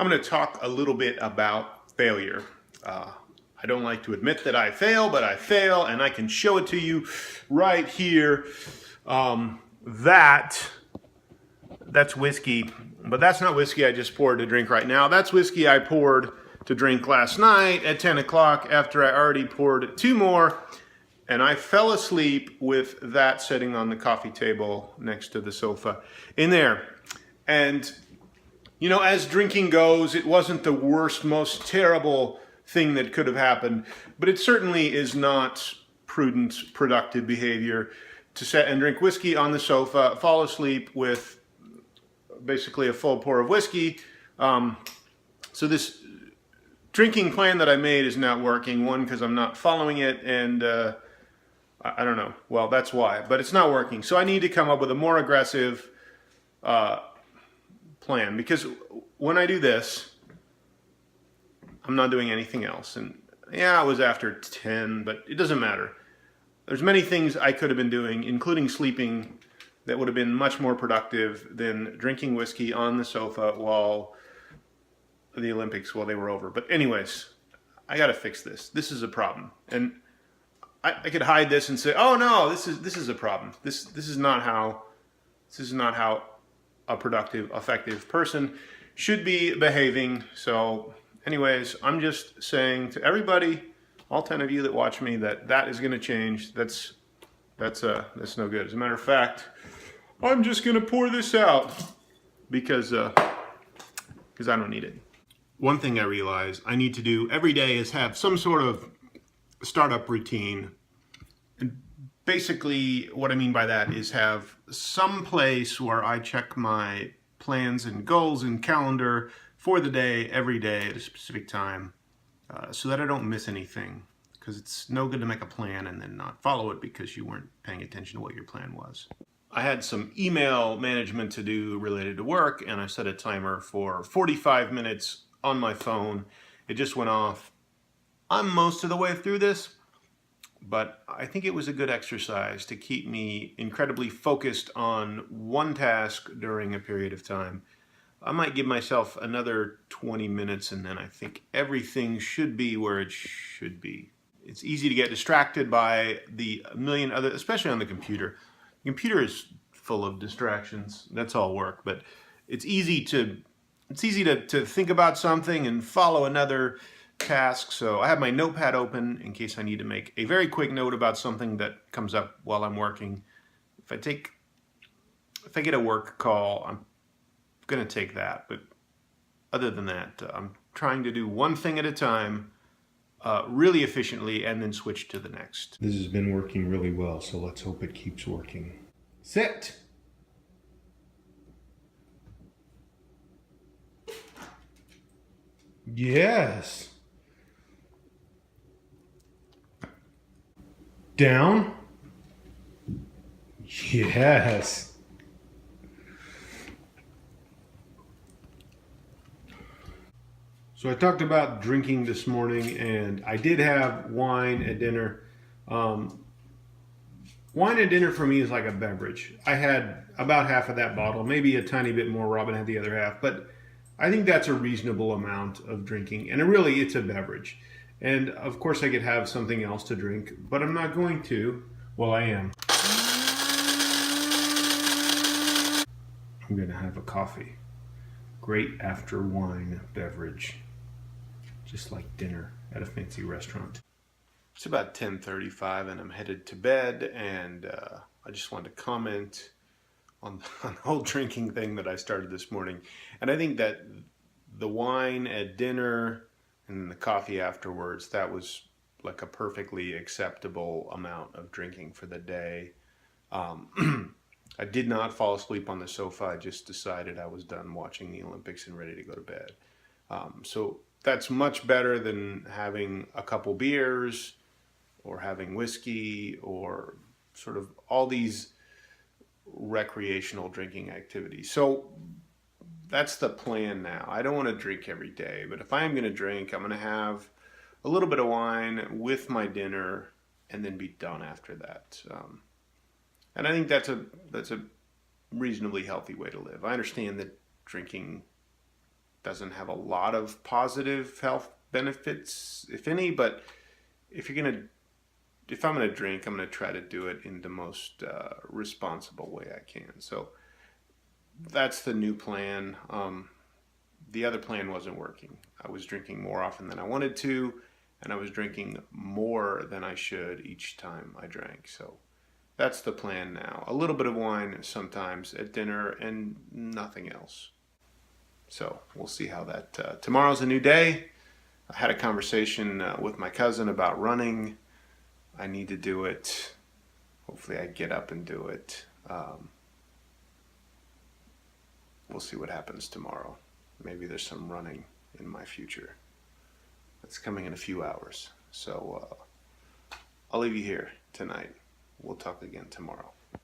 I'm going to talk a little bit about failure. I don't like to admit that I fail, but I fail, and I can show it to you right here. That's whiskey, but that's not whiskey I just poured to drink right now. That's whiskey I poured to drink last night at 10 o'clock after I already poured 2 more, and I fell asleep with that sitting on the coffee table next to the sofa in there. And you know, as drinking goes, it wasn't the worst, most terrible thing that could have happened, but it certainly is not prudent, productive behavior to sit and drink whiskey on the sofa, fall asleep with basically a full pour of whiskey. So this drinking plan that I made is not working. One, because I'm not following it, and I don't know. Well, that's why, but it's not working. So I need to come up with a more aggressive plan, because when I do this, I'm not doing anything else. And yeah, it was after 10, but it doesn't matter. There's many things I could have been doing, including sleeping, that would have been much more productive than drinking whiskey on the sofa while the Olympics, while they were over. But anyways, I got to fix this. This is a problem. And I could hide this and say, oh no, this is a problem. This is not how a productive, effective person should be behaving. So anyways, I'm just saying to everybody, all 10 of you that watch me, that is going to change. That's no good. As a matter of fact, I'm just going to pour this out because I don't need it. One thing I realize I need to do every day is have some sort of startup routine. And basically what I mean by that is have some place where I check my plans and goals and calendar for the day, every day at a specific time, so that I don't miss anything. Because it's no good to make a plan and then not follow it because you weren't paying attention to what your plan was. I had some email management to do related to work, and I set a timer for 45 minutes on my phone. It just went off. I'm most of the way through this, but I think it was a good exercise to keep me incredibly focused on one task during a period of time. I might give myself another 20 minutes, and then I think everything should be where it should be. It's easy to get distracted by the million other, especially on the computer. The computer is full of distractions. That's all work, but it's easy to think about something and follow another task. So I have my notepad open in case I need to make a very quick note about something that comes up while I'm working. If I get a work call, I'm going to take that. But other than that, I'm trying to do one thing at a time, really efficiently, and then switch to the next. This has been working really well, so let's hope it keeps working. Sit! Yes! Down? Yes! So I talked about drinking this morning, and I did have wine at dinner. Wine at dinner for me is like a beverage. I had about half of that bottle, maybe a tiny bit more. Robin had the other half, but I think that's a reasonable amount of drinking. And it's a beverage. And of course I could have something else to drink, but I'm not going to. Well, I am. I'm going to have a coffee. Great after wine beverage. Just like dinner at a fancy restaurant. It's about 10:35 and I'm headed to bed, and I just wanted to comment on the whole drinking thing that I started this morning. And I think that the wine at dinner and the coffee afterwards, that was like a perfectly acceptable amount of drinking for the day. I did not fall asleep on the sofa. I just decided I was done watching the Olympics and ready to go to bed. So that's much better than having a couple beers or having whiskey or sort of all these recreational drinking activities. So that's the plan now. I don't want to drink every day, but if I am going to drink, I'm going to have a little bit of wine with my dinner and then be done after that. And I think that's a reasonably healthy way to live. I understand that drinking doesn't have a lot of positive health benefits, if any. But if I'm gonna drink, I'm gonna try to do it in the most responsible way I can. So that's the new plan. The other plan wasn't working. I was drinking more often than I wanted to, and I was drinking more than I should each time I drank. So that's the plan now. A little bit of wine sometimes at dinner and nothing else. So we'll see how that. Tomorrow's a new day. I had a conversation with my cousin about running. I need to do it. Hopefully I get up and do it. We'll see what happens tomorrow. Maybe there's some running in my future. That's coming in a few hours. So I'll leave you here tonight. We'll talk again tomorrow.